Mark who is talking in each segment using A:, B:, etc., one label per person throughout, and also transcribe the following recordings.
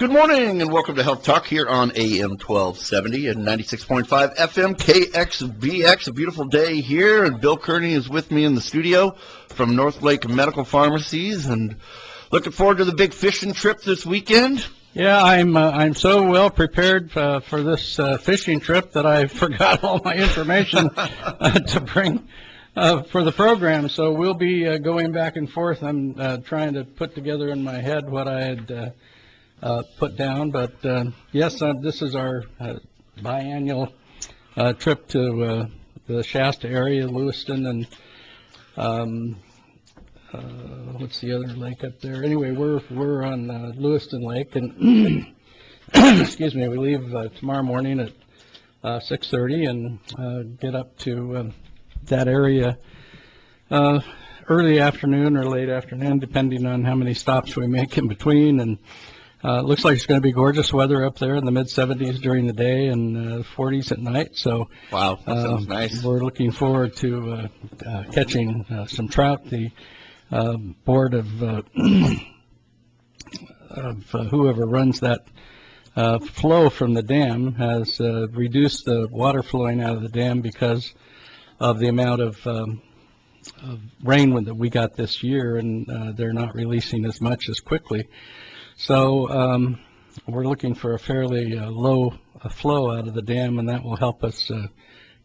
A: Good morning and welcome to Health Talk here on AM 1270 and 96.5 FM KXBX. A beautiful day here, and Bill Kearney is with me in the studio from North Lake Medical Pharmacies, and looking forward to the big fishing trip this weekend.
B: Yeah, I'm so well prepared for this fishing trip that I forgot all my information to bring for the program. So we'll be going back and forth. I'm trying to put together in my head what I had put down. But yes, this is our biannual trip to the Shasta area, Lewiston, and what's the other lake up there? Anyway, we're on Lewiston Lake, and excuse me, we leave tomorrow morning at 6:30 and get up to that area early afternoon or late afternoon, depending on how many stops we make in between. And it looks like it's going to be gorgeous weather up there in the mid-70s during the day and 40s at night. So
A: wow, that sounds nice.
B: We're looking forward to catching some trout. The board of whoever runs that flow from the dam has reduced the water flowing out of the dam because of the amount of rain that we got this year, and they're not releasing as much as quickly. So we're looking for a fairly low flow out of the dam, and that will help us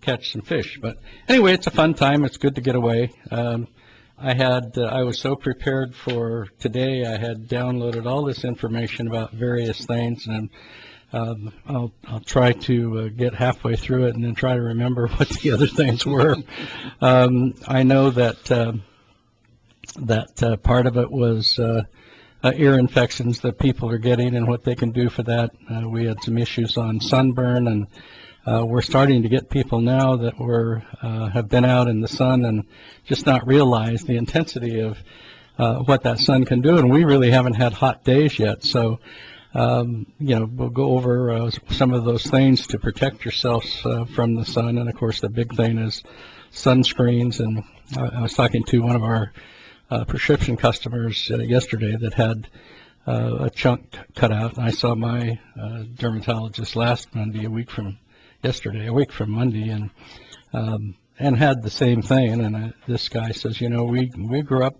B: catch some fish. But anyway, it's a fun time. It's good to get away. I was so prepared for today. I had downloaded all this information about various things, and I'll try to get halfway through it and then try to remember what the other things were. I know that part of it was ear infections that people are getting and what they can do for that. We had some issues on sunburn, and we're starting to get people now that have been out in the sun and just not realize the intensity of what that sun can do. And we really haven't had hot days yet. So, we'll go over some of those things to protect yourselves from the sun. And, of course, the big thing is sunscreens. And I was talking to one of our prescription customers yesterday that had a chunk cut out. And I saw my dermatologist last Monday, a week from Monday, and had the same thing. And this guy says, we grew up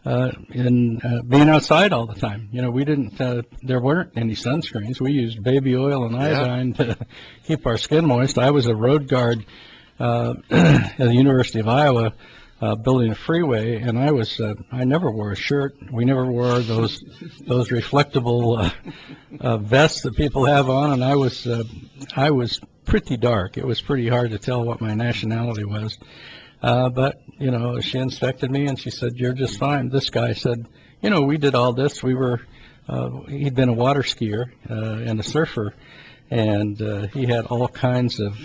B: in being outside all the time. We didn't. There weren't any sunscreens. We used baby oil and iodine to keep our skin moist. I was a road guard at the University of Iowa, building a freeway, and I never wore a shirt. We never wore those reflectable vests that people have on, and I was pretty dark. It was pretty hard to tell what my nationality was. But she inspected me and she said, "You're just fine." This guy said, "We did all this. He'd been a water skier and a surfer, and he had all kinds of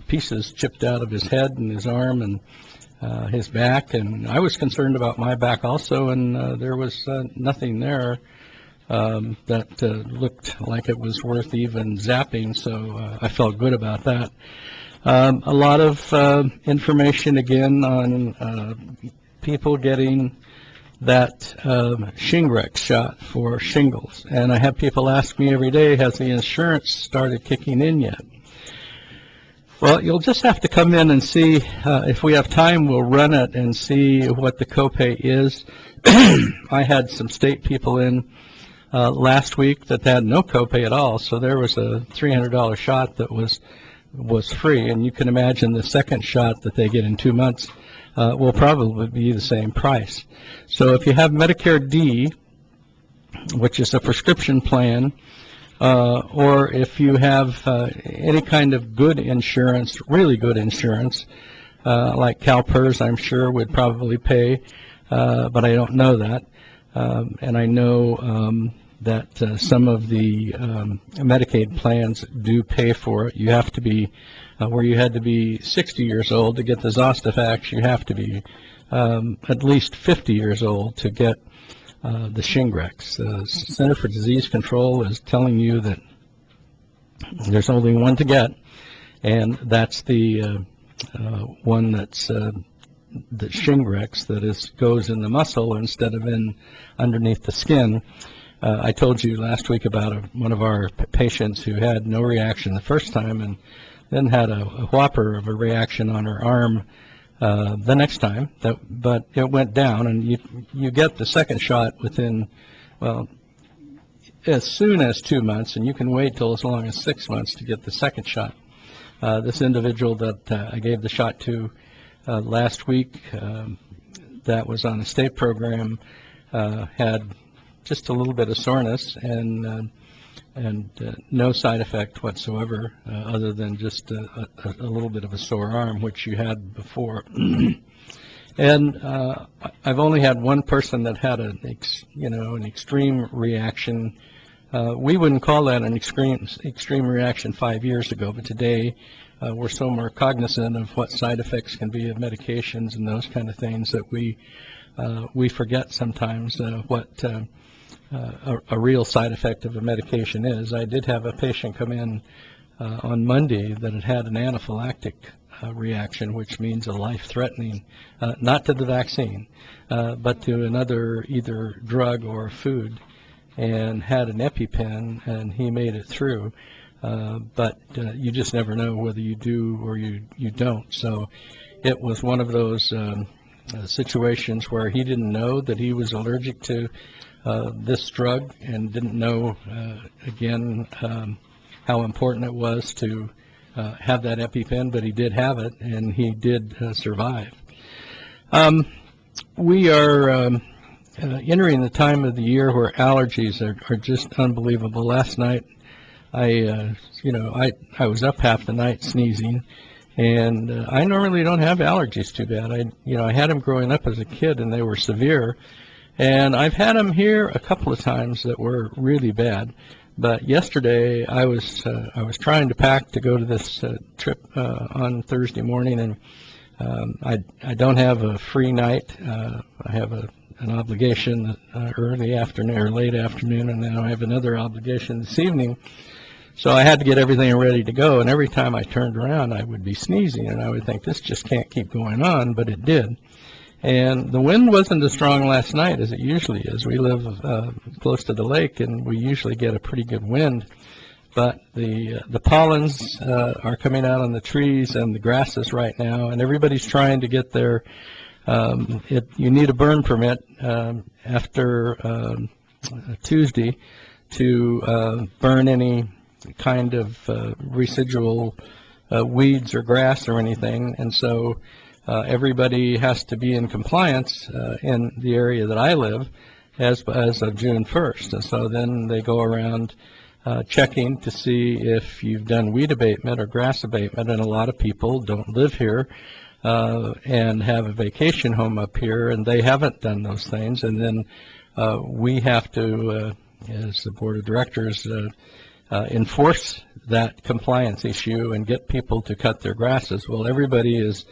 B: pieces chipped out of his head and his arm and his back, and I was concerned about my back also, and there was nothing there that looked like it was worth even zapping, so I felt good about that. A lot of information again on people getting that Shingrix shot for shingles, and I have people ask me every day, has the insurance started kicking in yet? Well, you'll just have to come in and see. If we have time, we'll run it and see what the copay is. I had some state people in last week that had no copay at all, so there was a $300 shot that was free, and you can imagine the second shot that they get in 2 months will probably be the same price. So if you have Medicare D, which is a prescription plan, or if you have any kind of good insurance, really good insurance, like CalPERS, I'm sure would probably pay, but I don't know that. And I know that some of the Medicaid plans do pay for it. You have to be, where you had to be 60 years old to get the Zostafax, you have to be at least 50 years old to get the Shingrix. The Center for Disease Control is telling you that there's only one to get, and that's the one that's the Shingrix that goes in the muscle instead of underneath the skin. I told you last week about one of our patients who had no reaction the first time and then had a whopper of a reaction on her arm the next time, but it went down, and you get the second shot within, well, as soon as 2 months, and you can wait till as long as 6 months to get the second shot. This individual that I gave the shot to last week, that was on a state program, had just a little bit of soreness and no side effect whatsoever, other than just a little bit of a sore arm, which you had before. And I've only had one person that had an extreme reaction. We wouldn't call that an extreme reaction 5 years ago, but today we're so more cognizant of what side effects can be of medications and those kind of things that we forget sometimes what a real side effect of a medication is. I did have a patient come in on Monday that had an anaphylactic reaction, which means a life-threatening, not to the vaccine, but to another either drug or food, and had an EpiPen, and he made it through. But you just never know whether you do or you don't. So it was one of those situations where he didn't know that he was allergic to this drug and didn't know, again, how important it was to have that EpiPen, but he did have it, and he did survive. We are entering the time of the year where allergies are just unbelievable. Last night, I was up half the night sneezing, and I normally don't have allergies too bad. I had them growing up as a kid, and they were severe, and I've had them here a couple of times that were really bad. But yesterday, I was trying to pack to go to this trip on Thursday morning, and I don't have a free night. I have an obligation early afternoon or late afternoon, and then I have another obligation this evening. So I had to get everything ready to go, and every time I turned around, I would be sneezing, and I would think, this just can't keep going on, but it did. And the wind wasn't as strong last night as it usually is. We live close to the lake, and we usually get a pretty good wind. But the pollens are coming out on the trees and the grasses right now, and everybody's trying to get their you need a burn permit after Tuesday to burn any kind of residual weeds or grass or anything, and so everybody has to be in compliance in the area that I live as of June 1st. And so then they go around checking to see if you've done weed abatement or grass abatement, and a lot of people don't live here and have a vacation home up here, and they haven't done those things. And then we have to, as the board of directors, enforce that compliance issue and get people to cut their grasses. Well, everybody is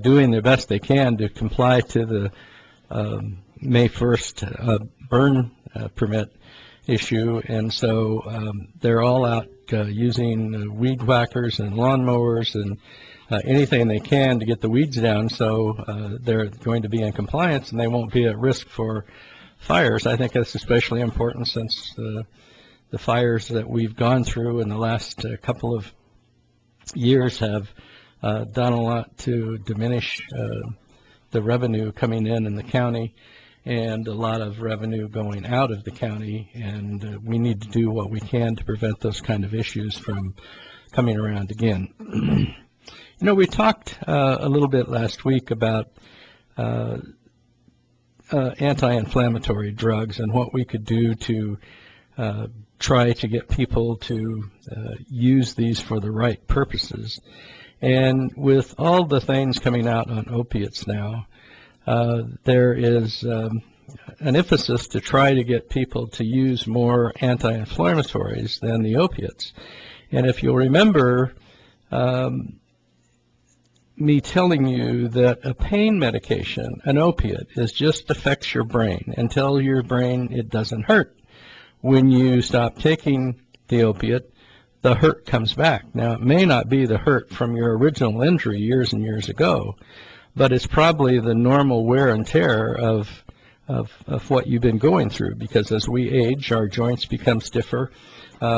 B: doing their best they can to comply to the May 1st burn permit issue, and so they're all out using weed whackers and lawnmowers and anything they can to get the weeds down, so they're going to be in compliance and they won't be at risk for fires. I think that's especially important since the fires that we've gone through in the last couple of years have done a lot to diminish the revenue coming in the county, and a lot of revenue going out of the county, and we need to do what we can to prevent those kind of issues from coming around again. We talked a little bit last week about anti-inflammatory drugs and what we could do to try to get people to use these for the right purposes. And with all the things coming out on opiates now, there is an emphasis to try to get people to use more anti-inflammatories than the opiates. And if you'll remember me telling you that a pain medication, an opiate, just affects your brain and tells your brain it doesn't hurt. When you stop taking the opiate, the hurt comes back. Now, it may not be the hurt from your original injury years and years ago, but it's probably the normal wear and tear of what you've been going through, because as we age, our joints become stiffer.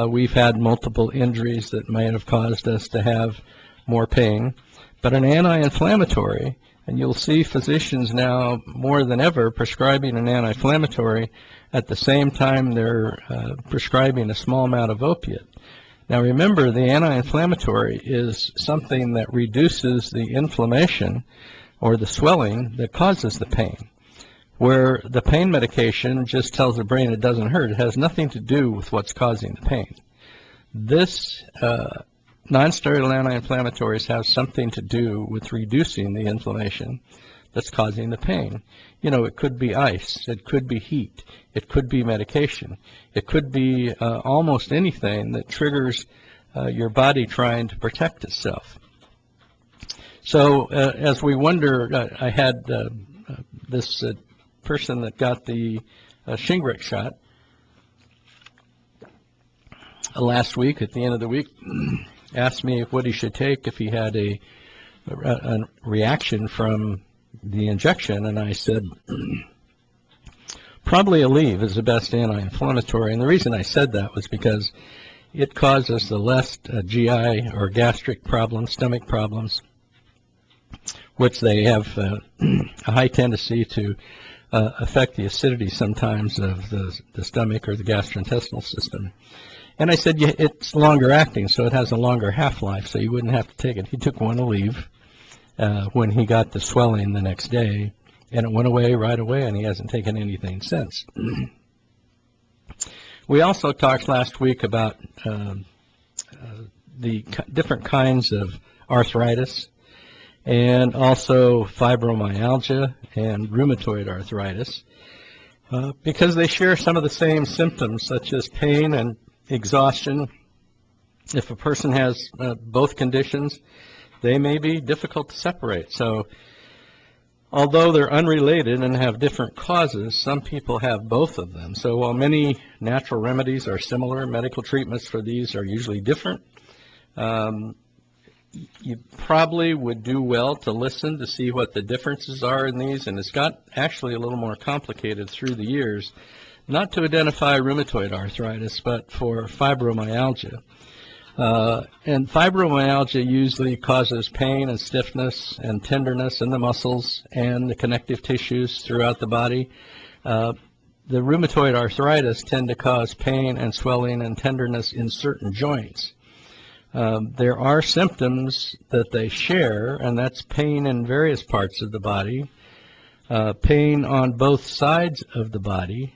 B: We've had multiple injuries that may have caused us to have more pain. But an anti-inflammatory, and you'll see physicians now more than ever prescribing an anti-inflammatory at the same time they're prescribing a small amount of opiate. Now remember, the anti-inflammatory is something that reduces the inflammation or the swelling that causes the pain, where the pain medication just tells the brain it doesn't hurt. It has nothing to do with what's causing the pain. This non-steroidal anti-inflammatories have something to do with reducing the inflammation that's causing the pain. You know, it could be ice, it could be heat, it could be medication, it could be almost anything that triggers your body trying to protect itself. So as we wonder, I had this person that got the Shingrix shot last week, at the end of the week, asked me what he should take if he had a reaction from the injection, and I said probably Aleve is the best anti-inflammatory. And the reason I said that was because it causes the less GI or gastric problems, stomach problems, which they have a high tendency to affect the acidity sometimes of the stomach or the gastrointestinal system. And I said, yeah, it's longer acting, so it has a longer half-life, so you wouldn't have to take it. He took one Aleve when he got the swelling the next day, and it went away right away, and he hasn't taken anything since. We also talked last week about the different kinds of arthritis, and also fibromyalgia and rheumatoid arthritis, because they share some of the same symptoms, such as pain and exhaustion. If a person has both conditions, they may be difficult to separate. So although they're unrelated and have different causes, some people have both of them. So while many natural remedies are similar, medical treatments for these are usually different. You probably would do well to listen to see what the differences are in these, and it's got actually a little more complicated through the years, not to identify rheumatoid arthritis, but for fibromyalgia. And fibromyalgia usually causes pain and stiffness and tenderness in the muscles and the connective tissues throughout the body. The rheumatoid arthritis tend to cause pain and swelling and tenderness in certain joints. There are symptoms that they share, and that's pain in various parts of the body, pain on both sides of the body,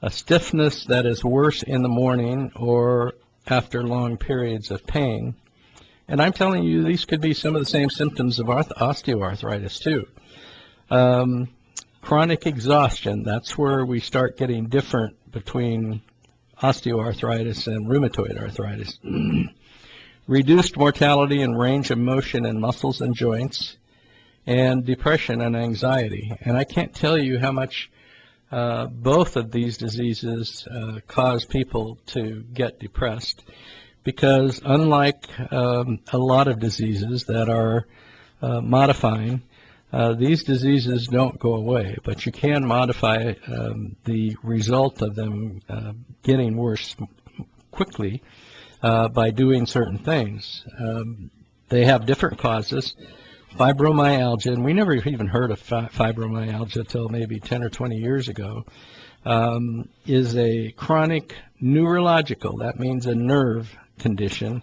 B: a stiffness that is worse in the morning or after long periods of pain. And I'm telling you, these could be some of the same symptoms of osteoarthritis too. Chronic exhaustion, that's where we start getting different between osteoarthritis and rheumatoid arthritis. Reduced mortality and range of motion in muscles and joints, and depression and anxiety. And I can't tell you how much both of these diseases cause people to get depressed, because unlike a lot of diseases that are modifying, these diseases don't go away, but you can modify the result of them getting worse quickly by doing certain things. They have different causes. Fibromyalgia, and we never even heard of fibromyalgia until maybe 10 or 20 years ago, is a chronic neurological, that means a nerve condition,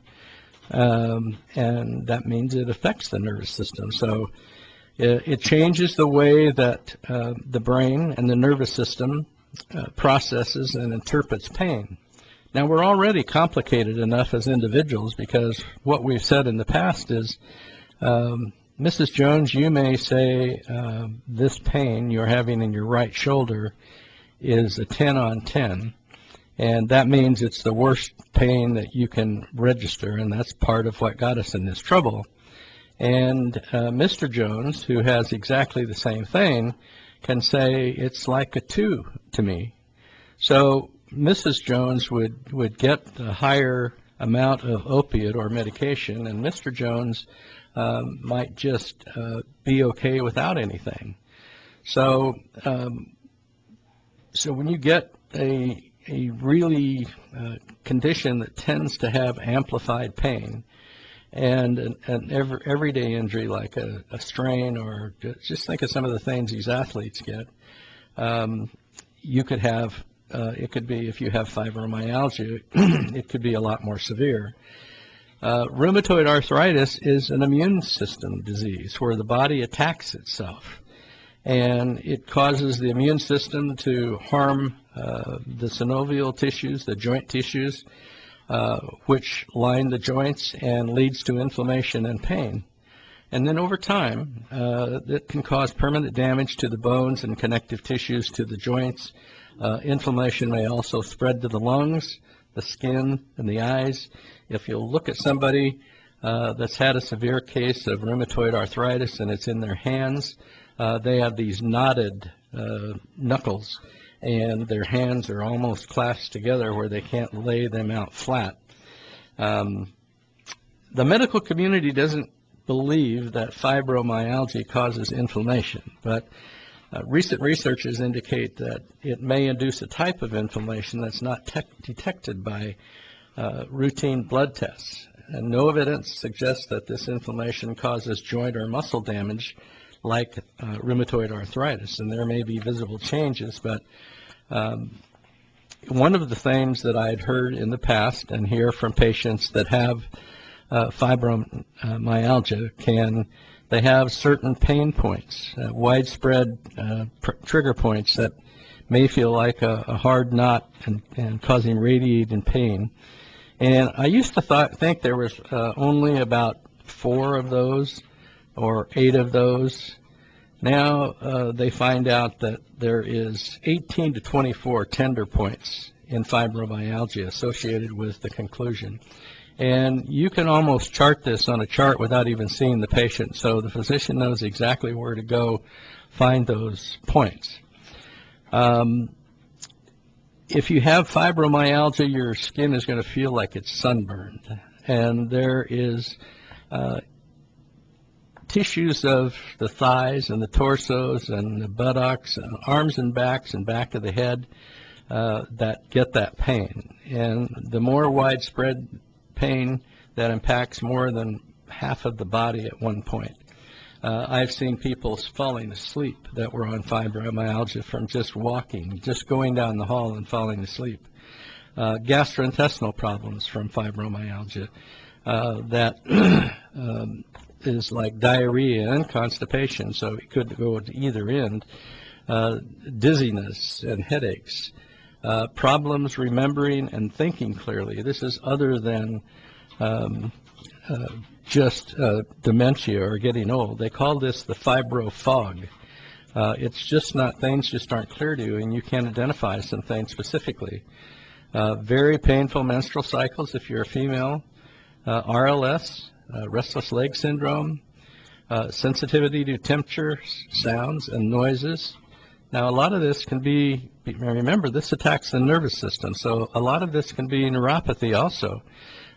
B: and that means it affects the nervous system. So it changes the way that the brain and the nervous system processes and interprets pain. Now, we're already complicated enough as individuals, because what we've said in the past is, Mrs. Jones, you may say this pain you're having in your right shoulder is a 10 on 10, and that means it's the worst pain that you can register, and that's part of what got us in this trouble. And Mr. Jones, who has exactly the same thing, can say it's like a 2 to me. So Mrs. Jones would get a higher amount of opiate or medication, and Mr. Jones might just be okay without anything. So, so when you get a really condition that tends to have amplified pain, and an everyday injury like a strain, or just think of some of the things these athletes get, you could have, it could be, if you have fibromyalgia, it could be a lot more severe. Rheumatoid arthritis is an immune system disease where the body attacks itself, and it causes the immune system to harm the synovial tissues, the joint tissues, which line the joints, and leads to inflammation and pain. And then over time, it can cause permanent damage to the bones and connective tissues to the joints. Inflammation may also spread to the lungs, the skin, and the eyes. If you look at somebody that's had a severe case of rheumatoid arthritis and it's in their hands, they have these knotted knuckles, and their hands are almost clasped together where they can't lay them out flat. The medical community doesn't believe that fibromyalgia causes inflammation, but recent researches indicate that it may induce a type of inflammation that's not detected by routine blood tests. And no evidence suggests that this inflammation causes joint or muscle damage like rheumatoid arthritis, and there may be visible changes, but one of the things that I had heard in the past and hear from patients that have fibromyalgia, they have certain pain points, widespread trigger points that may feel like a hard knot and causing radiating pain. And I used to think there was only about 4 of those or 8 of those. Now they find out that there is 18 to 24 tender points in fibromyalgia associated with the conclusion. And you can almost chart this on a chart without even seeing the patient, so the physician knows exactly where to go find those points. If you have fibromyalgia, your skin is going to feel like it's sunburned, and there is tissues of the thighs and the torsos and the buttocks and arms and backs and back of the head that get that pain. And the more widespread pain that impacts more than half of the body at one point. I've seen people falling asleep that were on fibromyalgia from just walking, just going down the hall and falling asleep. Gastrointestinal problems from fibromyalgia that is like diarrhea and constipation, so it could go to either end. Dizziness and headaches. Problems remembering and thinking clearly. This is other than just dementia or getting old. They call this the fibro fog. It's just not, things just aren't clear to you, and you can't identify some things specifically. Very painful menstrual cycles if you're a female. RLS, restless leg syndrome, sensitivity to temperature, sounds, and noises. Now, a lot of this can be, remember, this attacks the nervous system, so a lot of this can be neuropathy also.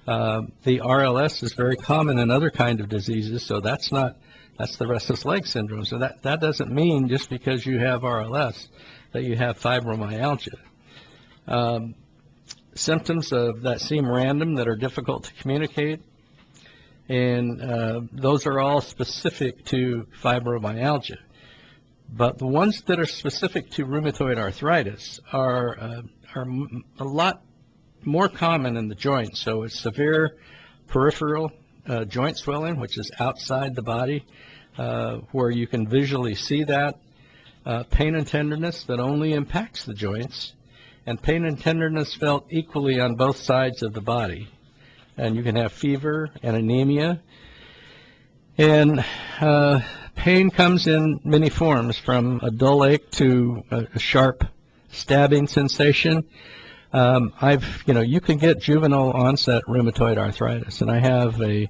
B: The RLS is very common in other kinds of diseases, so that's the restless leg syndrome. So that doesn't mean just because you have RLS that you have fibromyalgia. Symptoms that seem random, that are difficult to communicate, and those are all specific to fibromyalgia. But the ones that are specific to rheumatoid arthritis are a lot more common in the joints. So it's severe peripheral joint swelling, which is outside the body, where you can visually see that. Pain and tenderness that only impacts the joints, and pain and tenderness felt equally on both sides of the body. And you can have fever and anemia. And pain comes in many forms, from a dull ache to a sharp stabbing sensation. You can get juvenile onset rheumatoid arthritis, and I have a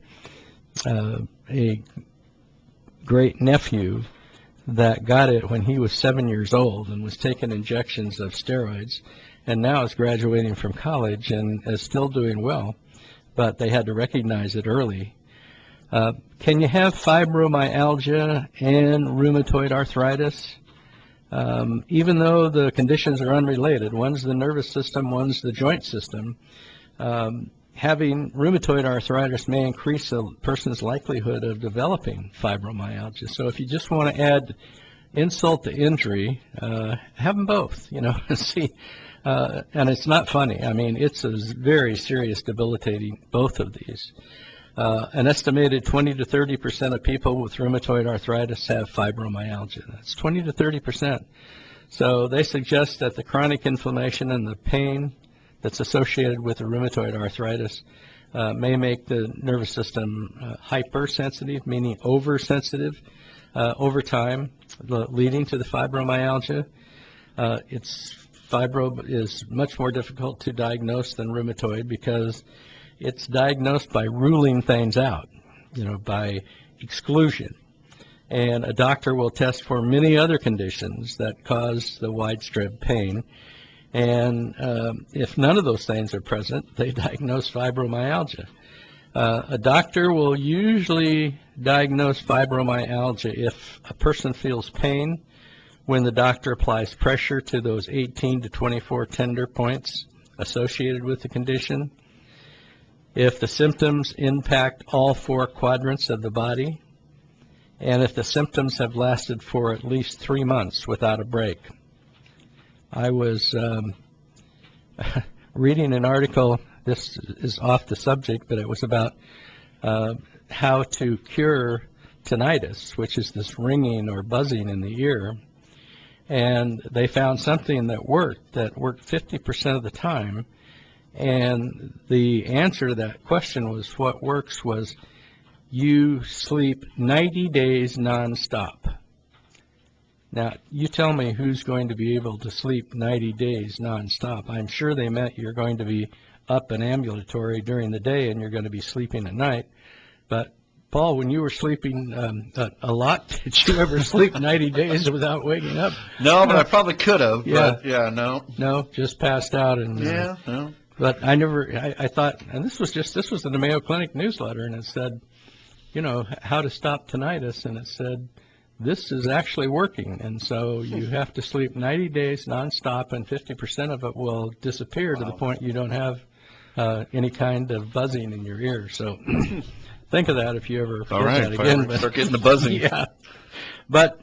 B: great nephew that got it when he was 7 years old and was taking injections of steroids, and now is graduating from college and is still doing well, but they had to recognize it early. Can you have fibromyalgia and rheumatoid arthritis? Even though the conditions are unrelated, one's the nervous system, one's the joint system, having rheumatoid arthritis may increase a person's likelihood of developing fibromyalgia. So if you just want to add insult to injury, have them both, see. And it's not funny. I mean, it's a very serious, debilitating, both of these. An estimated 20 to 30% of people with rheumatoid arthritis have fibromyalgia. That's 20 to 30%. So they suggest that the chronic inflammation and the pain that's associated with the rheumatoid arthritis may make the nervous system hypersensitive, meaning oversensitive over time, leading to the fibromyalgia. Fibro is much more difficult to diagnose than rheumatoid because it's diagnosed by ruling things out, by exclusion. And a doctor will test for many other conditions that cause the widespread pain. And if none of those things are present, they diagnose fibromyalgia. A doctor will usually diagnose fibromyalgia if a person feels pain when the doctor applies pressure to those 18 to 24 tender points associated with the condition, if the symptoms impact all 4 quadrants of the body, and if the symptoms have lasted for at least 3 months without a break. I was reading an article, this is off the subject, but it was about how to cure tinnitus, which is this ringing or buzzing in the ear. And they found something that worked 50% of the time. And the answer to that question was, what works was you sleep 90 days nonstop. Now, you tell me who's going to be able to sleep 90 days nonstop. I'm sure they meant you're going to be up and ambulatory during the day and you're going to be sleeping at night. But, Paul, when you were sleeping a lot, did you ever sleep 90 days without waking up?
A: No, but I probably could have.
B: Yeah.
A: But yeah, no.
B: No, just passed out. And
A: Yeah, no.
B: But I thought, and this was in the Mayo Clinic newsletter, and it said, how to stop tinnitus, and it said, this is actually working, and so you have to sleep 90 days nonstop, and 50% of it will disappear to the point you don't have any kind of buzzing in your ear. So think of that if you ever feel that again.
A: Start getting the buzzing.
B: Yeah. But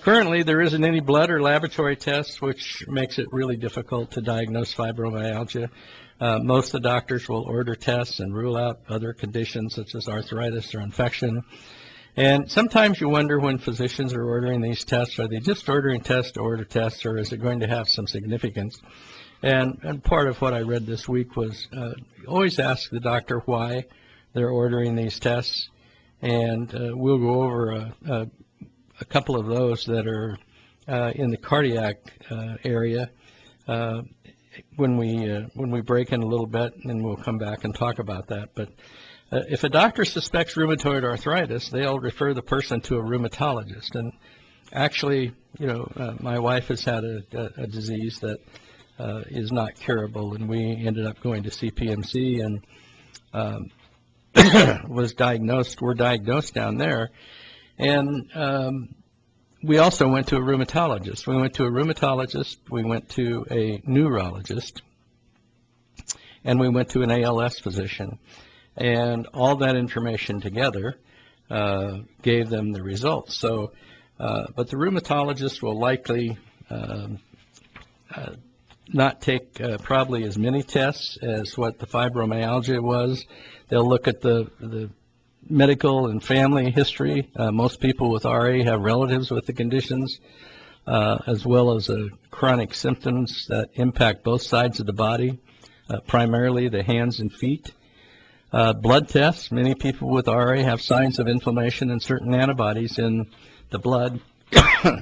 B: currently, there isn't any blood or laboratory tests, which makes it really difficult to diagnose fibromyalgia. Most of the doctors will order tests and rule out other conditions such as arthritis or infection. And sometimes you wonder when physicians are ordering these tests, are they just ordering tests to order tests, or is it going to have some significance? And part of what I read this week was always ask the doctor why they're ordering these tests. And we'll go over a couple of those that are in the cardiac area when we break in a little bit, and we'll come back and talk about that. But if a doctor suspects rheumatoid arthritis, they'll refer the person to a rheumatologist. And actually, my wife has had a disease that is not curable, and we ended up going to CPMC and we're diagnosed down there. And we also went to a rheumatologist. We went to a neurologist, and we went to an ALS physician. And all that information together gave them the results. So, but the rheumatologist will likely not take probably as many tests as what the fibromyalgia was. They'll look at the medical and family history. Most people with RA have relatives with the conditions, as well as chronic symptoms that impact both sides of the body, primarily the hands and feet. Blood tests. Many people with RA have signs of inflammation and certain antibodies in the blood.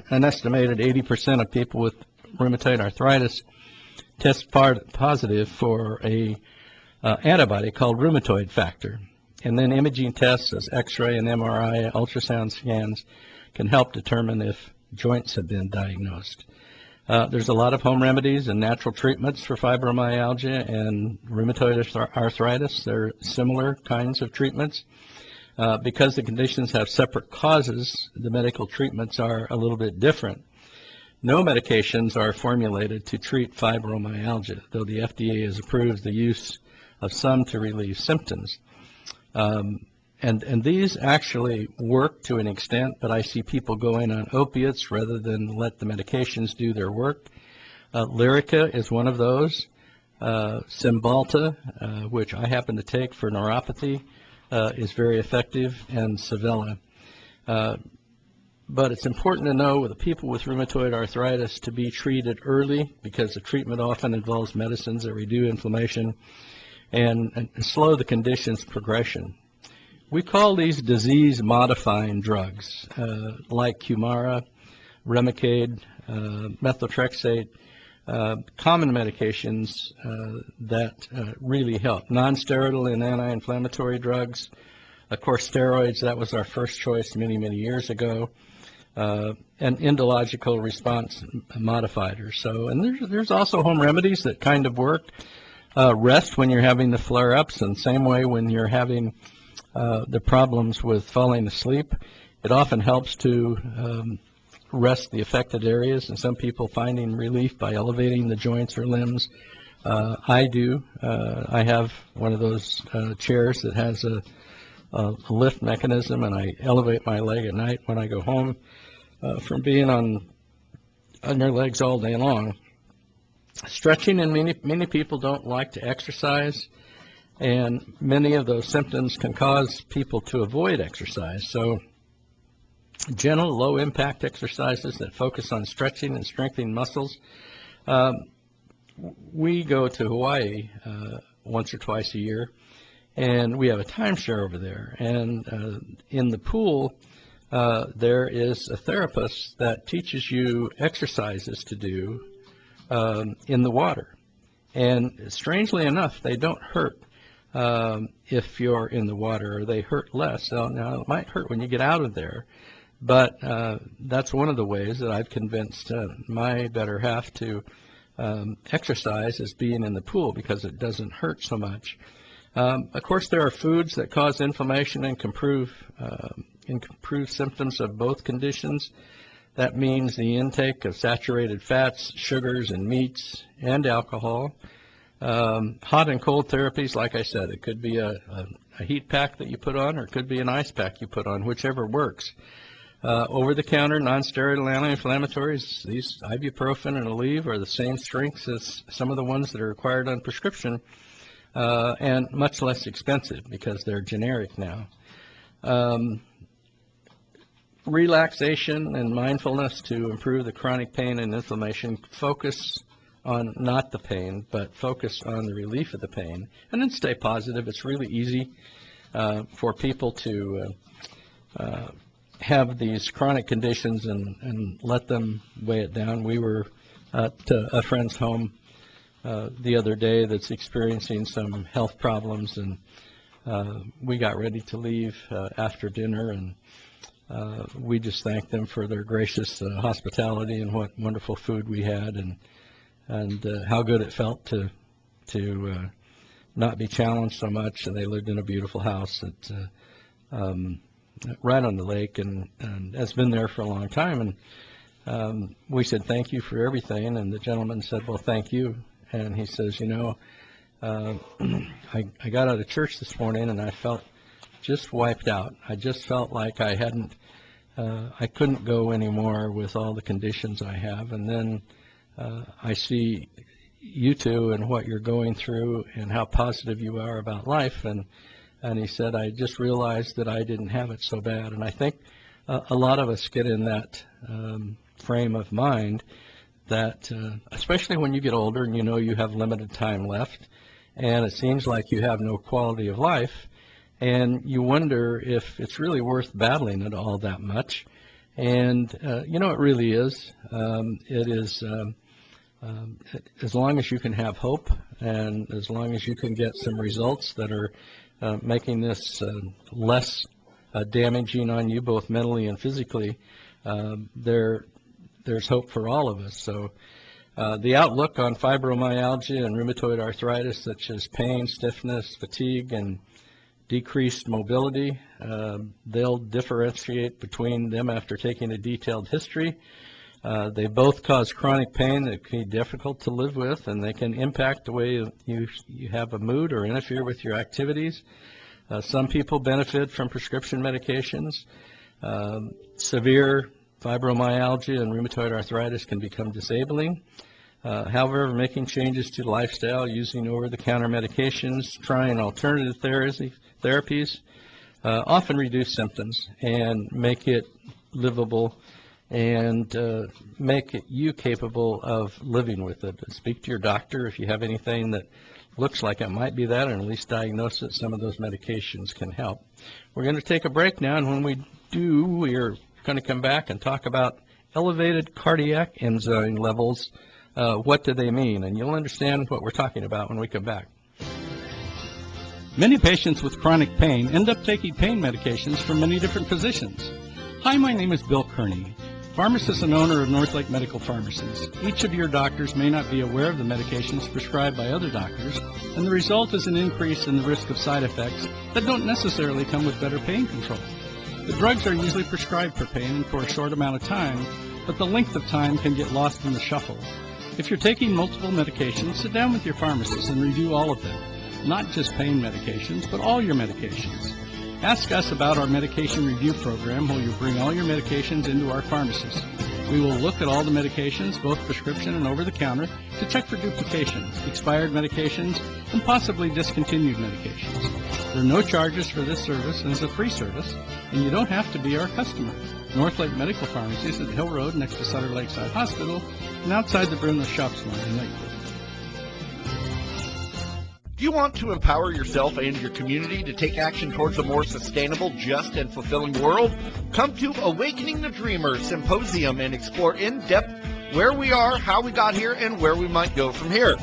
B: An estimated 80% of people with rheumatoid arthritis test positive for a antibody called rheumatoid factor. And then imaging tests as X-ray and MRI, ultrasound scans can help determine if joints have been diagnosed. There's a lot of home remedies and natural treatments for fibromyalgia and rheumatoid arthritis. They're similar kinds of treatments. Because the conditions have separate causes, the medical treatments are a little bit different. No medications are formulated to treat fibromyalgia, though the FDA has approved the use of some to relieve symptoms. And these actually work to an extent, but I see people go in on opiates rather than let the medications do their work. Lyrica is one of those. Cymbalta, which I happen to take for neuropathy, is very effective, and Savella. But it's important to know with the people with rheumatoid arthritis to be treated early, because the treatment often involves medicines that reduce inflammation and slow the condition's progression. We call these disease-modifying drugs, like Humira, Remicade, methotrexate, common medications that really help. Non-steroidal and anti-inflammatory drugs, of course, steroids, that was our first choice many, many years ago, and endological response modifiers. So, and there's also home remedies that kind of work. Rest when you're having the flare-ups, and same way when you're having the problems with falling asleep. It often helps to rest the affected areas, and some people finding relief by elevating the joints or limbs. I do. I have one of those chairs that has a lift mechanism, and I elevate my leg at night when I go home from being on their legs all day long. Stretching, and many people don't like to exercise, and many of those symptoms can cause people to avoid exercise. So gentle, low-impact exercises that focus on stretching and strengthening muscles. We go to Hawaii once or twice a year, and we have a timeshare over there. And in the pool, there is a therapist that teaches you exercises to do in the water. And strangely enough, they don't hurt if you're in the water, or they hurt less. Now, it might hurt when you get out of there, but that's one of the ways that I've convinced my better half to exercise, is being in the pool, because it doesn't hurt so much. Of course, there are foods that cause inflammation and can improve symptoms of both conditions. That means the intake of saturated fats, sugars, and meats, and alcohol. Hot and cold therapies, like I said, it could be a heat pack that you put on, or it could be an ice pack you put on, whichever works. Over-the-counter, non-steroidal anti-inflammatories, these ibuprofen and Aleve are the same strengths as some of the ones that are required on prescription, and much less expensive because they're generic now. Relaxation and mindfulness to improve the chronic pain and inflammation. Focus on not the pain, but focus on the relief of the pain, and then stay positive. It's really easy for people to have these chronic conditions and let them weigh it down. We were at a friend's home the other day that's experiencing some health problems, and we got ready to leave after dinner, and we just thanked them for their gracious hospitality and what wonderful food we had, and how good it felt to not be challenged so much. And they lived in a beautiful house that right on the lake, and has been there for a long time. And we said, thank you for everything. And the gentleman said, well, thank you. And he says, you know, I got out of church this morning and I felt just wiped out. I just felt like I couldn't go anymore with all the conditions I have. And then I see you two and what you're going through and how positive you are about life. And he said, I just realized that I didn't have it so bad. And I think a lot of us get in that frame of mind that, especially when you get older and you know you have limited time left, and it seems like you have no quality of life, and you wonder if it's really worth battling it all that much. And, you know, it really is. It is, as long as you can have hope, and as long as you can get some results that are making this less damaging on you, both mentally and physically, there's hope for all of us. So the outlook on fibromyalgia and rheumatoid arthritis, such as pain, stiffness, fatigue, and decreased mobility. They'll differentiate between them after taking a detailed history. They both cause chronic pain that can be difficult to live with, and they can impact the way you have a mood or interfere with your activities. Some people benefit from prescription medications. Severe fibromyalgia and rheumatoid arthritis can become disabling. However, making changes to lifestyle, using over-the-counter medications, trying alternative therapies often reduce symptoms and make it livable and make you capable of living with it. Speak to your doctor if you have anything that looks like it might be that, and at least diagnose it. Some of those medications can help. We're going to take a break now, and when we do, we're going to come back and talk about elevated cardiac enzyme levels. What do they mean? And you'll understand what we're talking about when we come back. Many patients with chronic pain end up taking pain medications from many different physicians. Hi, my name is Bill Kearney, pharmacist and owner of Northlake Medical Pharmacies. Each of your doctors may not be aware of the medications prescribed by other doctors, and the result is an increase in the risk of side effects that don't necessarily come with better pain control. The drugs are usually prescribed for pain and for a short amount of time, but the length of time can get lost in the shuffle. If you're taking multiple medications, sit down with your pharmacist and review all of them, not just pain medications, but all your medications. Ask us about our medication review program where you bring all your medications into our pharmacies. We will look at all the medications, both prescription and over-the-counter, to check for duplications, expired medications, and possibly discontinued medications. There are no charges for this service, and it's a free service, and you don't have to be our customer. Northlake Medical Pharmacies at Hill Road next to Sutter Lakeside Hospital and outside the Brimley Shops Mall in Lakewood.
A: Do you want to empower yourself and your community to take action towards a more sustainable, just, and fulfilling world? Come to Awakening the Dreamer Symposium and explore in depth where we are, how we got here, and where we might go from here.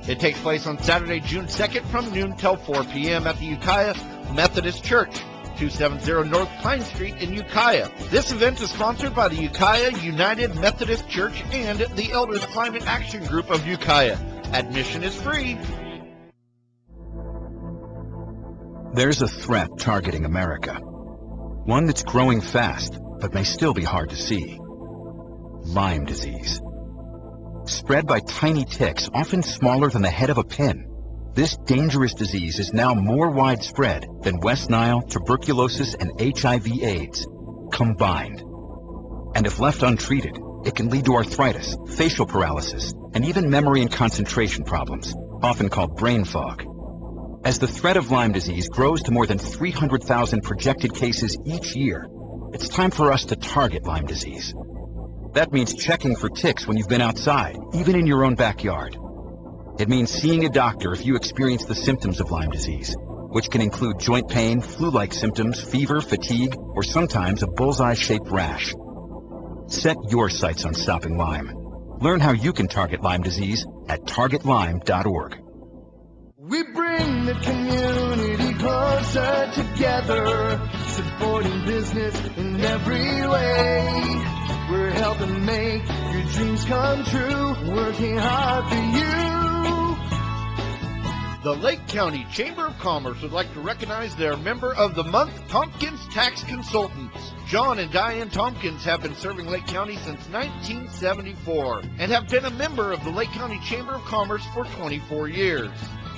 A: It takes place on Saturday, June 2nd from noon till 4 p.m. at the Ukiah Methodist Church, 270 North Pine Street in Ukiah. This event is sponsored by the Ukiah United Methodist Church and the Elders Climate Action Group of Ukiah. Admission is free.
C: There's a threat targeting America. One that's growing fast, but may still be hard to see. Lyme disease. Spread by tiny ticks, often smaller than the head of a pin. This dangerous disease is now more widespread than West Nile, tuberculosis, and HIV/AIDS combined. And if left untreated, it can lead to arthritis, facial paralysis, and even memory and concentration problems, often called brain fog. As the threat of Lyme disease grows to more than 300,000 projected cases each year, it's time for us to target Lyme disease. That means checking for ticks when you've been outside, even in your own backyard. It means seeing a doctor if you experience the symptoms of Lyme disease, which can include joint pain, flu-like symptoms, fever, fatigue, or sometimes a bullseye-shaped rash. Set your sights on stopping Lyme. Learn how you can target Lyme disease at targetlyme.org.
D: We bring the community closer together, supporting business in every way. We're helping make your dreams come true, working hard for you.
A: The Lake County Chamber of Commerce would like to recognize their Member of the Month, Tompkins Tax Consultants. John and Diane Tompkins have been serving Lake County since 1974 and have been a member of the Lake County Chamber of Commerce for 24 years.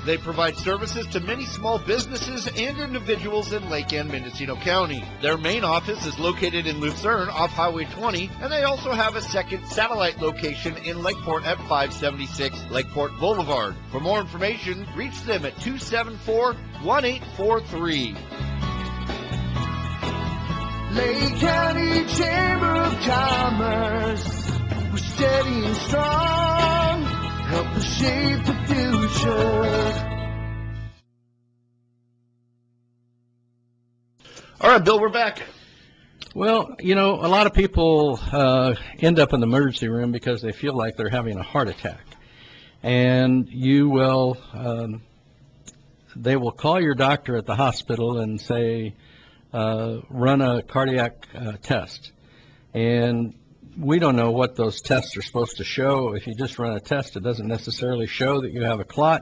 A: They provide services to many small businesses and individuals in Lake and Mendocino County. Their main office is located in Lucerne off Highway 20, and they also have a second satellite location in Lakeport at 576 Lakeport Boulevard. For more information, reach them at 274-1843.
D: Lake County Chamber of Commerce, we're steady and strong, help us shape the future.
A: All right, Bill, we're back.
B: Well, you know, a lot of people end up in the emergency room because they feel like they're having a heart attack. And you will, they will call your doctor at the hospital and say, run a cardiac test. And we don't know what those tests are supposed to show. If you just run a test, it doesn't necessarily show that you have a clot.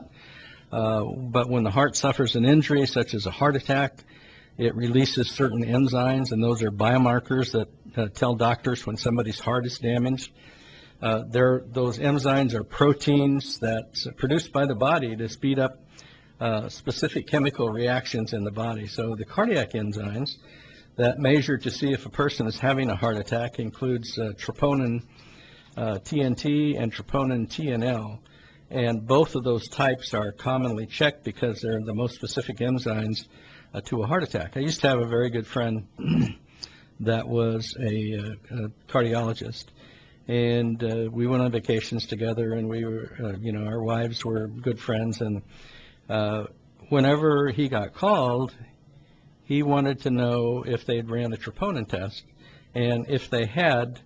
B: But when the heart suffers an injury, such as a heart attack, it releases certain enzymes, and those are biomarkers that tell doctors when somebody's heart is damaged. Those enzymes are proteins that's produced by the body to speed up specific chemical reactions in the body. So the cardiac enzymes that measure to see if a person is having a heart attack includes troponin TNT and troponin TNL. And both of those types are commonly checked because they're the most specific enzymes to a heart attack. I used to have a very good friend that was a cardiologist, and we went on vacations together, and we were, our wives were good friends, and whenever he got called, he wanted to know if they'd ran a troponin test, and if they had,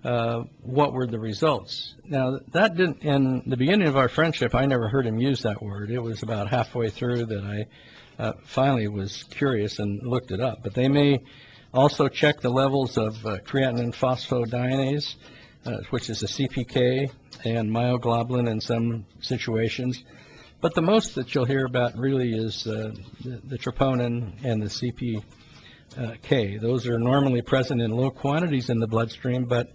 B: what were the results. Now, that didn't, in the beginning of our friendship, I never heard him use that word. It was about halfway through that I finally was curious and looked it up. But they may also check the levels of creatinine phosphodiesterase, which is a CPK, and myoglobin in some situations. But the most that you'll hear about really is the troponin and the CPK. Those are normally present in low quantities in the bloodstream, but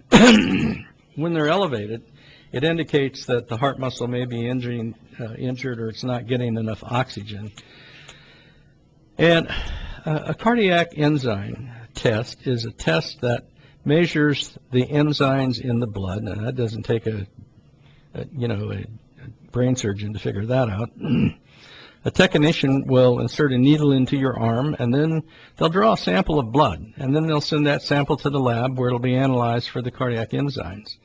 B: when they're elevated, it indicates that the heart muscle may be injured or it's not getting enough oxygen. And a cardiac enzyme test is a test that measures the enzymes in the blood. Now, that doesn't take a brain surgeon to figure that out. A technician will insert a needle into your arm, and then they'll draw a sample of blood, and then they'll send that sample to the lab where it'll be analyzed for the cardiac enzymes.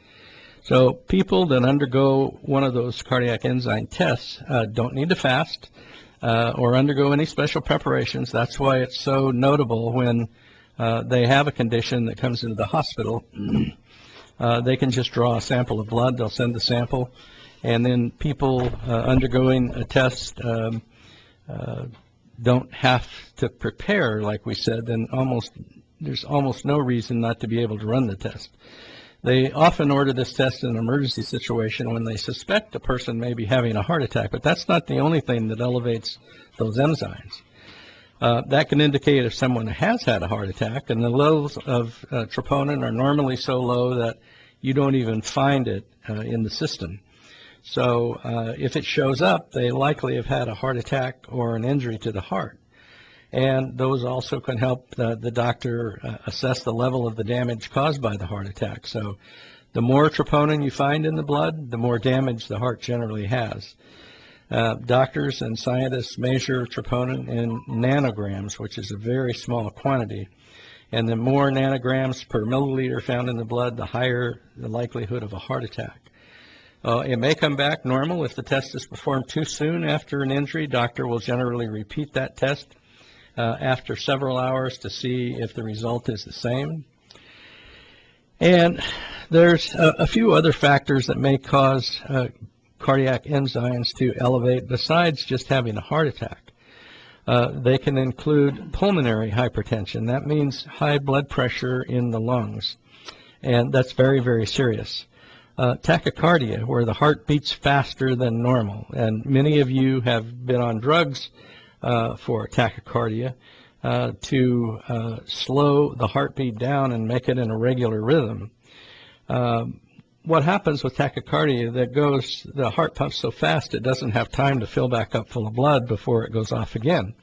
B: So people that undergo one of those cardiac enzyme tests don't need to fast or undergo any special preparations. That's why it's so notable when they have a condition that comes into the hospital. They can just draw a sample of blood. They'll send the sample, and then people undergoing a test don't have to prepare, like we said, then there's almost no reason not to be able to run the test. They often order this test in an emergency situation when they suspect a person may be having a heart attack, but that's not the only thing that elevates those enzymes. That can indicate if someone has had a heart attack, and the levels of troponin are normally so low that you don't even find it in the system. So if it shows up, they likely have had a heart attack or an injury to the heart. And those also can help the doctor assess the level of the damage caused by the heart attack. So the more troponin you find in the blood, the more damage the heart generally has. Doctors and scientists measure troponin in nanograms, which is a very small quantity. And the more nanograms per milliliter found in the blood, the higher the likelihood of a heart attack. It may come back normal if the test is performed too soon after an injury. Doctor will generally repeat that test after several hours to see if the result is the same. And there's a few other factors that may cause cardiac enzymes to elevate besides just having a heart attack. They can include pulmonary hypertension. That means high blood pressure in the lungs, and that's very, very serious. Tachycardia, where the heart beats faster than normal, and many of you have been on drugs for tachycardia to slow the heartbeat down and make it in a regular rhythm. What happens with tachycardia, the heart pumps so fast it doesn't have time to fill back up full of blood before it goes off again.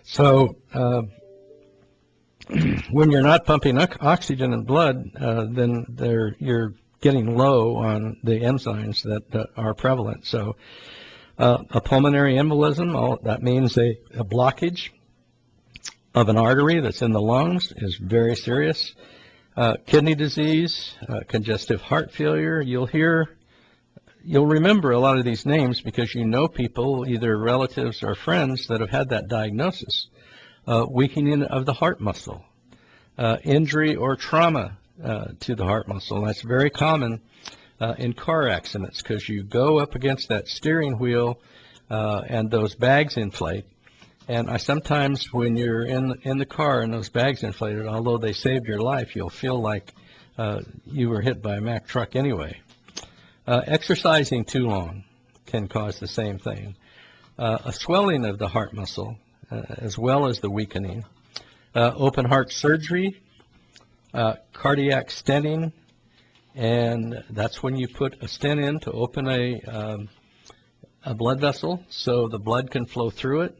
B: So when you're not pumping oxygen in blood, then you're getting low on the enzymes that are prevalent. So a pulmonary embolism, that means a blockage of an artery that's in the lungs, is very serious. Kidney disease, congestive heart failure. You'll remember a lot of these names because you know people, either relatives or friends, that have had that diagnosis. Weakening of the heart muscle, injury or trauma to the heart muscle. That's very common in car accidents because you go up against that steering wheel and those bags inflate. And sometimes when you're in the car and those bags inflated, although they saved your life, you'll feel like you were hit by a Mack truck anyway. Exercising too long, can cause the same thing. A swelling of the heart muscle, as well as the weakening. Open heart surgery, cardiac stenting, and that's when you put a stent in to open a blood vessel so the blood can flow through it.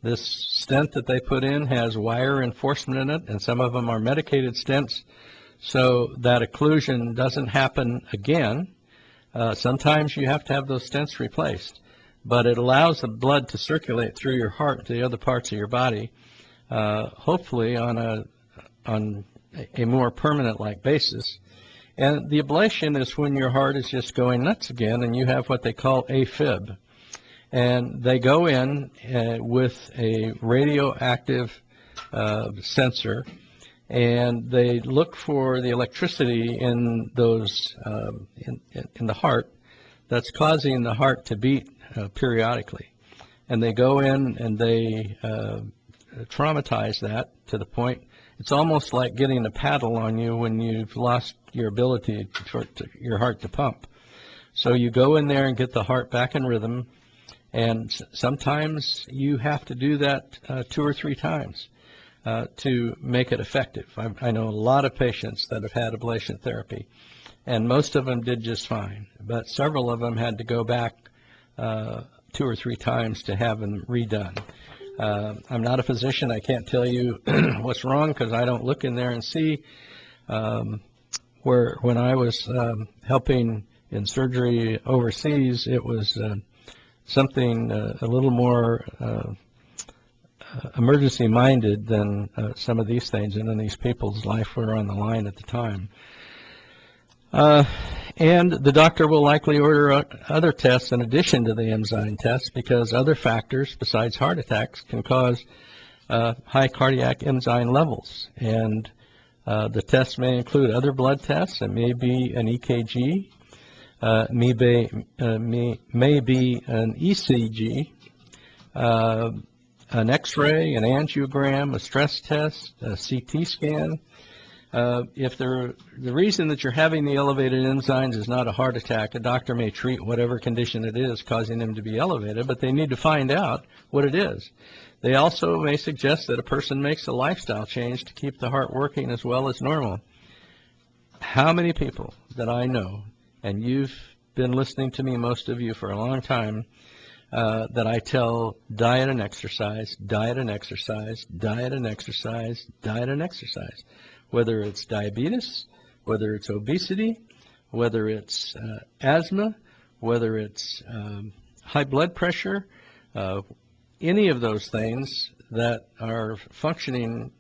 B: This stent that they put in has wire reinforcement in it, and some of them are medicated stents, so that occlusion doesn't happen again. Sometimes you have to have those stents replaced, but it allows the blood to circulate through your heart to the other parts of your body, hopefully on a more permanent-like basis. And the ablation is when your heart is just going nuts again, and you have what they call AFib. And they go in with a radioactive sensor, and they look for the electricity in those in the heart that's causing the heart to beat periodically. And they go in and they traumatize that to the point it's almost like getting a paddle on you when you've lost your ability for your heart to pump. So you go in there and get the heart back in rhythm, and sometimes you have to do that 2 or 3 times to make it effective. I know a lot of patients that have had ablation therapy, and most of them did just fine, but several of them had to go back 2 or 3 times to have them redone. I'm not a physician. I can't tell you what's wrong because I don't look in there and see. Where when I was helping in surgery overseas, it was something a little more emergency-minded than some of these things, and then these people's life were on the line at the time. And the doctor will likely order other tests in addition to the enzyme test, because other factors besides heart attacks can cause high cardiac enzyme levels. And the tests may include other blood tests. It may be an EKG, may be an ECG, an X-ray, an angiogram, a stress test, a CT scan. If the reason that you're having the elevated enzymes is not a heart attack, a doctor may treat whatever condition it is causing them to be elevated, but they need to find out what it is. They also may suggest that a person makes a lifestyle change to keep the heart working as well as normal. How many people that I know, and you've been listening to me, most of you, for a long time, that I tell diet and exercise, diet and exercise, diet and exercise, diet and exercise. Whether it's diabetes, whether it's obesity, whether it's asthma, whether it's high blood pressure, any of those things that are functioning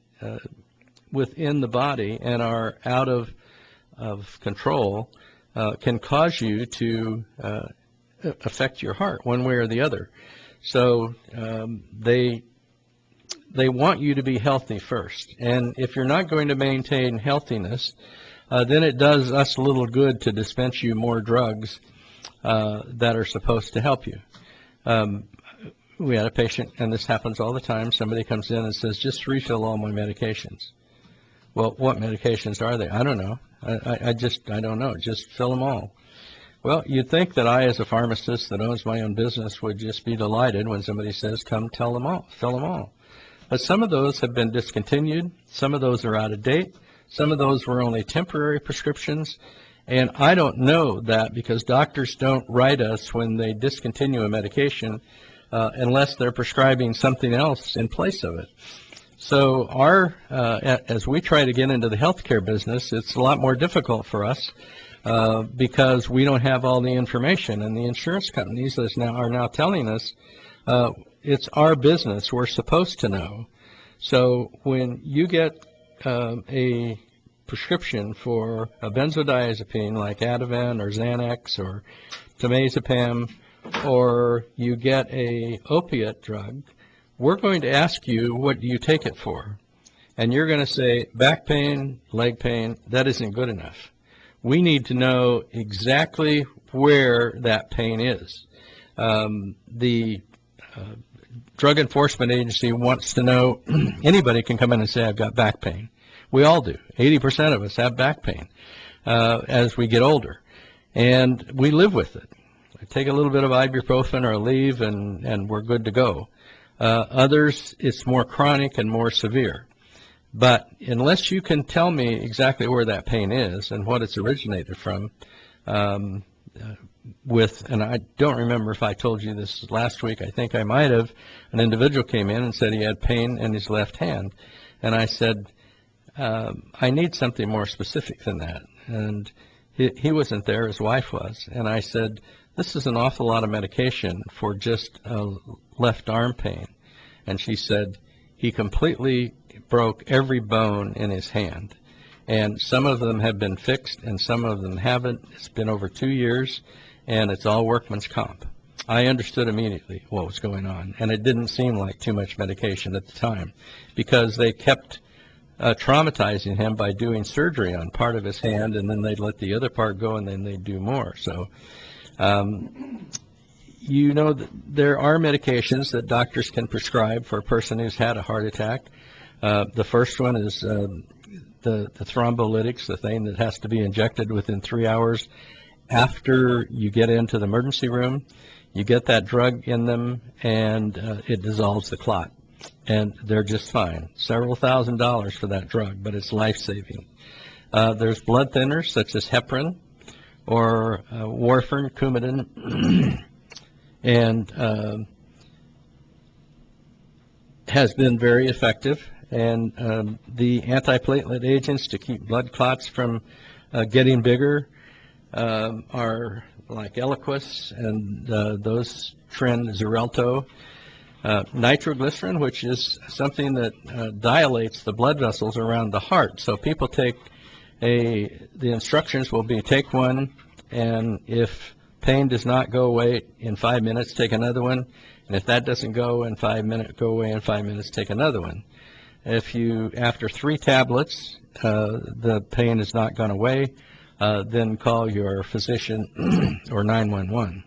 B: within the body and are out of control can cause you to affect your heart one way or the other. So they want you to be healthy first. And if you're not going to maintain healthiness, then it does us little good to dispense you more drugs that are supposed to help you. We had a patient, and this happens all the time, somebody comes in and says, just refill all my medications. Well, what medications are they? I don't know. I don't know. Just fill them all. Well, you'd think that I, as a pharmacist that owns my own business, would just be delighted when somebody says, come tell them all, fill them all. But some of those have been discontinued. Some of those are out of date. Some of those were only temporary prescriptions. And I don't know that because doctors don't write us when they discontinue a medication unless they're prescribing something else in place of it. So as we try to get into the healthcare business, it's a lot more difficult for us because we don't have all the information. And the insurance companies are now telling us it's our business. We're supposed to know. So when you get a prescription for a benzodiazepine like Ativan or Xanax or Temazepam, or you get a opiate drug, we're going to ask you, what do you take it for? And you're going to say, back pain, leg pain, that isn't good enough. We need to know exactly where that pain is. The Drug Enforcement Agency wants to know, anybody can come in and say, I've got back pain. We all do. 80% of us have back pain as we get older. And we live with it. take a little bit of ibuprofen or Aleve and we're good to go. Others, it's more chronic and more severe. But unless you can tell me exactly where that pain is and what it's originated from, and I don't remember if I told you this last week, I think I might have, an individual came in and said he had pain in his left hand. And I said, I need something more specific than that. And he wasn't there, his wife was. And I said, this is an awful lot of medication for just left arm pain. And she said, he completely broke every bone in his hand. And some of them have been fixed and some of them haven't. It's been over 2 years, and it's all workman's comp. I understood immediately what was going on, and it didn't seem like too much medication at the time because they kept traumatizing him by doing surgery on part of his hand, and then they'd let the other part go, and then they'd do more. So, you know, there are medications that doctors can prescribe for a person who's had a heart attack. The first one is the thrombolytics, the thing that has to be injected within 3 hours after you get into the emergency room. You get that drug in them, and it dissolves the clot. And they're just fine. Several $1,000s for that drug, but it's life-saving. There's blood thinners such as heparin or warfarin, Coumadin, and has been very effective. And the antiplatelet agents to keep blood clots from getting bigger are like Eliquis, and those trend Xarelto. Nitroglycerin, which is something that dilates the blood vessels around the heart. So people take the instructions will be take one, and if pain does not go away in 5 minutes, take another one. And if that doesn't go in 5 minutes, go away in 5 minutes, take another one. If you, after 3 tablets, the pain has not gone away, then call your physician or 911.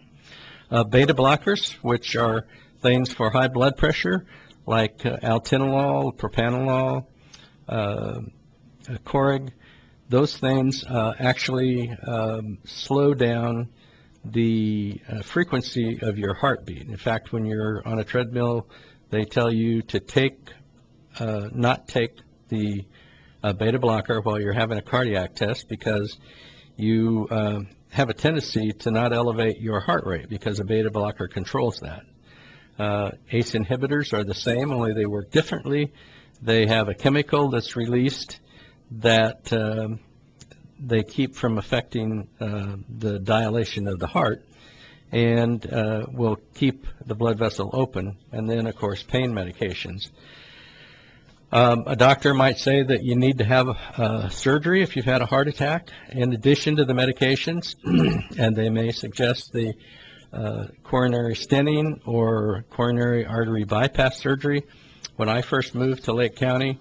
B: Beta blockers, which are things for high blood pressure, like altenolol, propanolol, Coreg. Those things actually slow down the frequency of your heartbeat. In fact, when you're on a treadmill, they tell you to not take the beta blocker while you're having a cardiac test, because you have a tendency to not elevate your heart rate because a beta blocker controls that. ACE inhibitors are the same, only they work differently. They have a chemical that's released that they keep from affecting the dilation of the heart, and will keep the blood vessel open. And then, of course, pain medications. A doctor might say that you need to have surgery if you've had a heart attack in addition to the medications, and they may suggest the coronary stenting or coronary artery bypass surgery. When I first moved to Lake County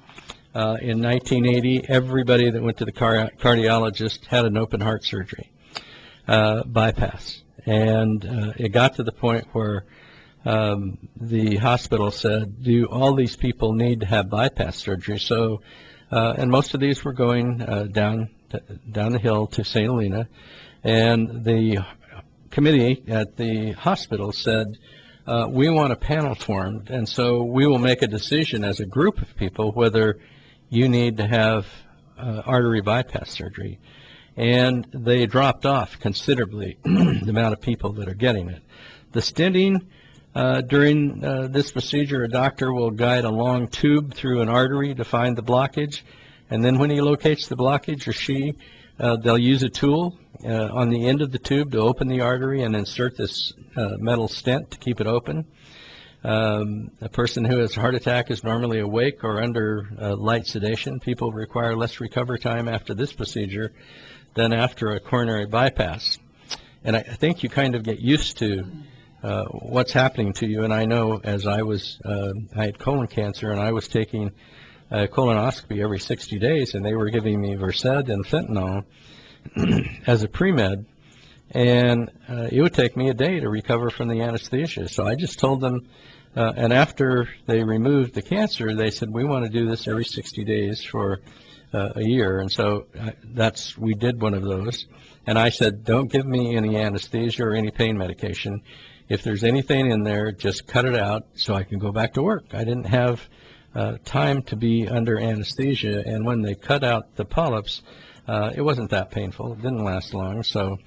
B: in 1980, everybody that went to the cardiologist had an open heart surgery bypass. And it got to the point where the hospital said, do all these people need to have bypass surgery? So, and most of these were going down the hill to St. Helena, and the committee at the hospital said, we want a panel formed, and so we will make a decision as a group of people whether you need to have artery bypass surgery. And they dropped off considerably the amount of people that are getting it. The stenting, during this procedure, a doctor will guide a long tube through an artery to find the blockage, and then when he locates the blockage, or she, they'll use a tool on the end of the tube to open the artery and insert this metal stent to keep it open. A person who has a heart attack is normally awake or under light sedation. People require less recovery time after this procedure than after a coronary bypass. And I think you kind of get used to what's happening to you. And I know, as I had colon cancer, and I was taking a colonoscopy every 60 days, and they were giving me Versed and fentanyl as a pre-med, and it would take me a day to recover from the anesthesia. So I just told them, and after they removed the cancer, they said, we want to do this every 60 days for a year. And so we did one of those. And I said, don't give me any anesthesia or any pain medication. If there's anything in there, just cut it out so I can go back to work. I didn't have time to be under anesthesia, and when they cut out the polyps, it wasn't that painful. It didn't last long. So,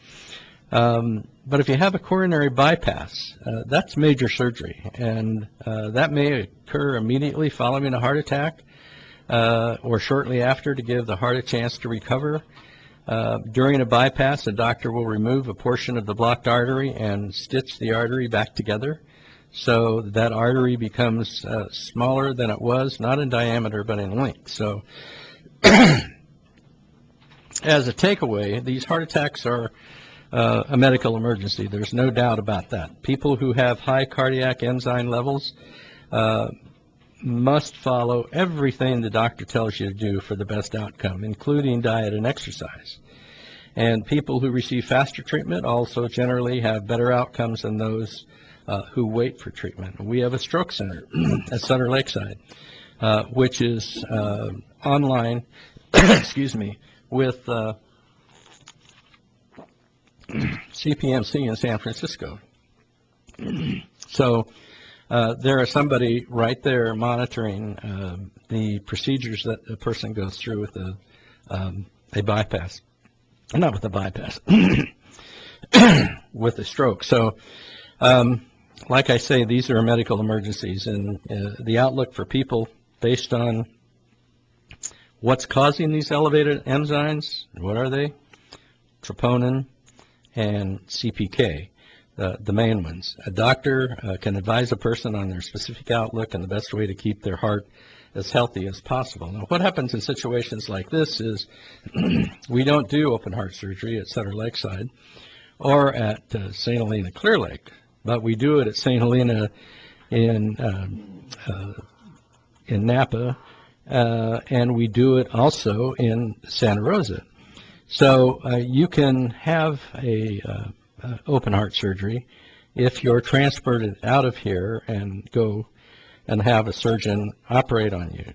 B: but if you have a coronary bypass, that's major surgery, and that may occur immediately following a heart attack or shortly after to give the heart a chance to recover. During a bypass, a doctor will remove a portion of the blocked artery and stitch the artery back together, so that artery becomes smaller than it was, not in diameter, but in length. So as a takeaway, these heart attacks are a medical emergency. There's no doubt about that. People who have high cardiac enzyme levels must follow everything the doctor tells you to do for the best outcome, including diet and exercise. And people who receive faster treatment also generally have better outcomes than those who wait for treatment. We have a stroke center at Sutter Lakeside, which is online, excuse me, with CPMC in San Francisco. So there is somebody right there monitoring the procedures that a person goes through with a bypass. Not with a bypass, with a stroke. So, like I say, these are medical emergencies, and the outlook for people based on what's causing these elevated enzymes, what are they? Troponin and CPK, the main ones. A doctor can advise a person on their specific outlook and the best way to keep their heart as healthy as possible. Now, what happens in situations like this is we don't do open heart surgery at Sutter Lakeside or at St. Helena Clear Lake, but we do it at St. Helena in Napa, and we do it also in Santa Rosa. So you can have a open heart surgery if you're transported out of here and go and have a surgeon operate on you.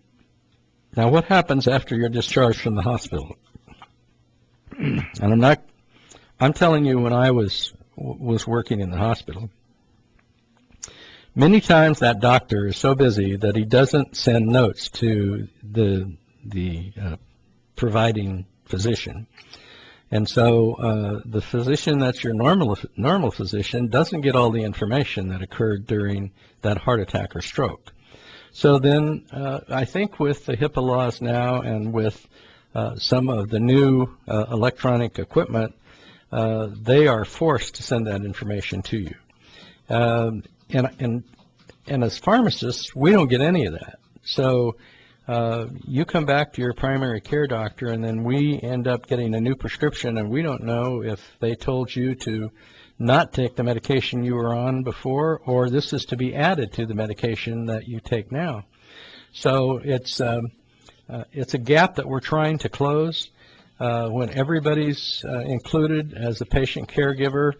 B: Now, what happens after you're discharged from the hospital? And I'm telling you, when I was working in the hospital, many times that doctor is so busy that he doesn't send notes to the providing physician. And so the physician that's your normal physician doesn't get all the information that occurred during that heart attack or stroke. So then I think with the HIPAA laws now and with some of the new electronic equipment, they are forced to send that information to you. And as pharmacists, we don't get any of that. So you come back to your primary care doctor, and then we end up getting a new prescription, and we don't know if they told you to not take the medication you were on before, or this is to be added to the medication that you take now. So it's a gap that we're trying to close. When everybody's included as a patient caregiver,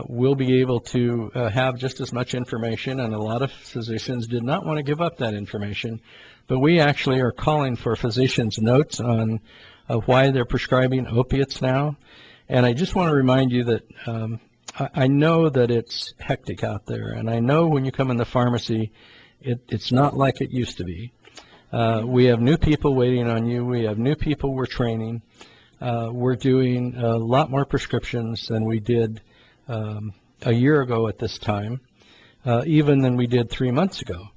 B: we'll be able to have just as much information, and a lot of physicians did not want to give up that information. But we actually are calling for physicians' notes on why they're prescribing opiates now. And I just want to remind you that I know that it's hectic out there, and I know when you come in the pharmacy, it's not like it used to be. We have new people waiting on you. We have new people we're training. We're doing a lot more prescriptions than we did a year ago at this time, even than we did 3 months ago.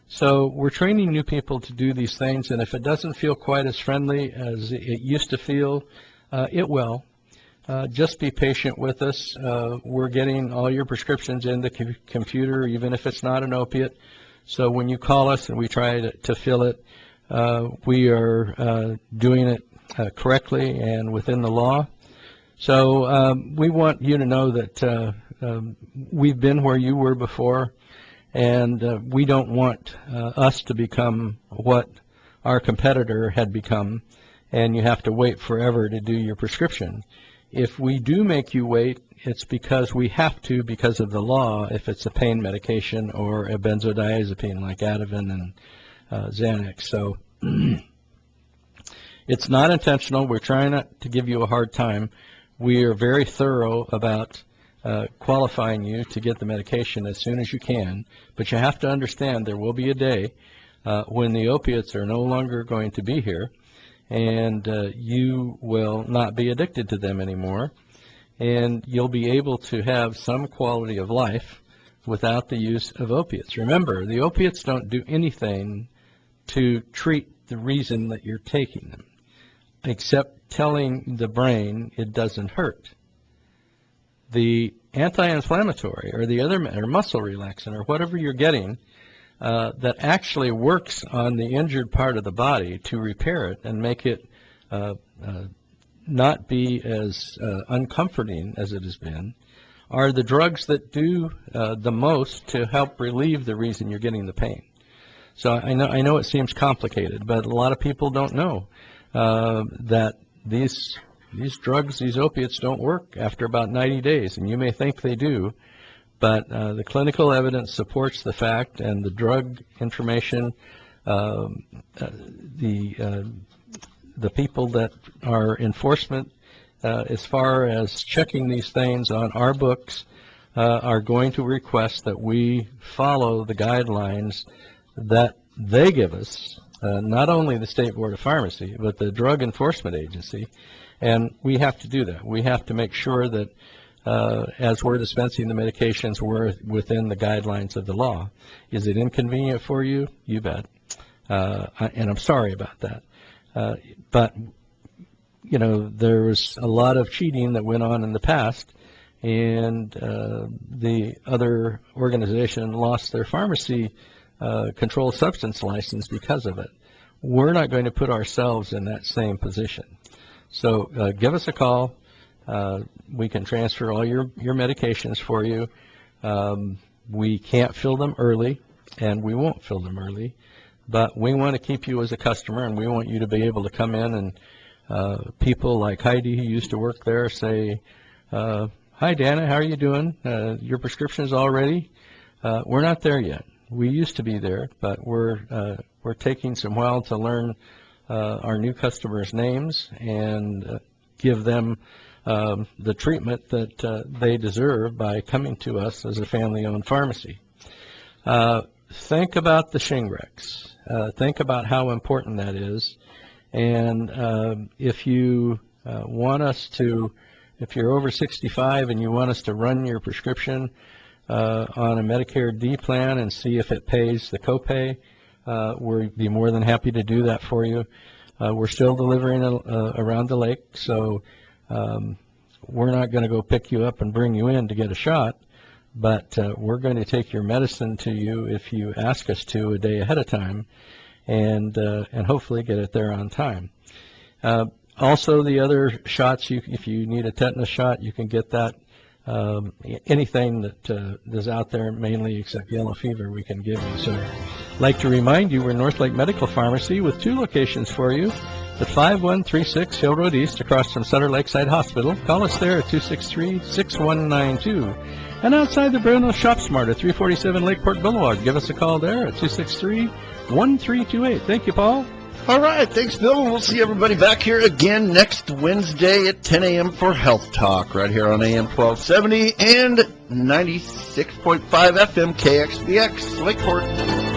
B: So we're training new people to do these things, and if it doesn't feel quite as friendly as it used to feel, it will. Just be patient with us. We're getting all your prescriptions in the computer, even if it's not an opiate. So when you call us and we try to fill it, we are doing it correctly and within the law. So we want you to know that we've been where you were before, and we don't want us to become what our competitor had become, and you have to wait forever to do your prescription. If we do make you wait, it's because we have to, because of the law, if it's a pain medication or a benzodiazepine like Ativan and Xanax. So it's not intentional. We're trying not to give you a hard time. we are very thorough about qualifying you to get the medication as soon as you can, but you have to understand there will be a day when the opiates are no longer going to be here, and you will not be addicted to them anymore, and you'll be able to have some quality of life without the use of opiates. Remember, the opiates don't do anything to treat the reason that you're taking them, except telling the brain it doesn't hurt. The anti-inflammatory or the other or muscle relaxant or whatever you're getting that actually works on the injured part of the body to repair it and make it not be as uncomforting as it has been, are the drugs that do the most to help relieve the reason you're getting the pain. So I know it seems complicated, but a lot of people don't know that these drugs, these opiates, don't work after about 90 days, and you may think they do, but the clinical evidence supports the fact, and the drug information, the people that are enforcement as far as checking these things on our books are going to request that we follow the guidelines that they give us, not only the State Board of Pharmacy, but the Drug Enforcement Agency, and we have to do that. We have to make sure that as we're dispensing the medications, we're within the guidelines of the law. Is it inconvenient for you? You bet. And I'm sorry about that. But, you know, there was a lot of cheating that went on in the past, and the other organization lost their pharmacy controlled substance license because of it. We're not going to put ourselves in that same position. So give us a call. We can transfer all your medications for you. We can't fill them early, and we won't fill them early, but we want to keep you as a customer, and we want you to be able to come in and people like Heidi, who used to work there, say, hi, Dana, how are you doing? Your prescription is all ready? We're not there yet. We used to be there, but we're taking some while to learn our new customers' names and give them the treatment that they deserve by coming to us as a family-owned pharmacy. Think about the Shingrix. Think about how important that is. And if you want us to, if you're over 65 and you want us to run your prescription on a Medicare D plan and see if it pays the copay, we'd be more than happy to do that for you. We're still delivering around the lake, so we're not going to go pick you up and bring you in to get a shot, but we're going to take your medicine to you if you ask us to a day ahead of time, and hopefully get it there on time. Also, the other shots, if you need a tetanus shot, you can get that. Anything that is out there, mainly except yellow fever, we can give you. So I'd like to remind you, we're North Lake Medical Pharmacy with 2 locations for you. At 5136 Hill Road East, across from Sutter Lakeside Hospital. Call us there at 263-6192. And outside the Bruno Shop Smart at 347 Lakeport Boulevard. Give us a call there at 263-1328. Thank you, Paul.
A: All right, thanks, Bill. We'll see everybody back here again next Wednesday at 10 a.m. for Health Talk, right here on AM 1270 and 96.5 FM KXBX Lakeport.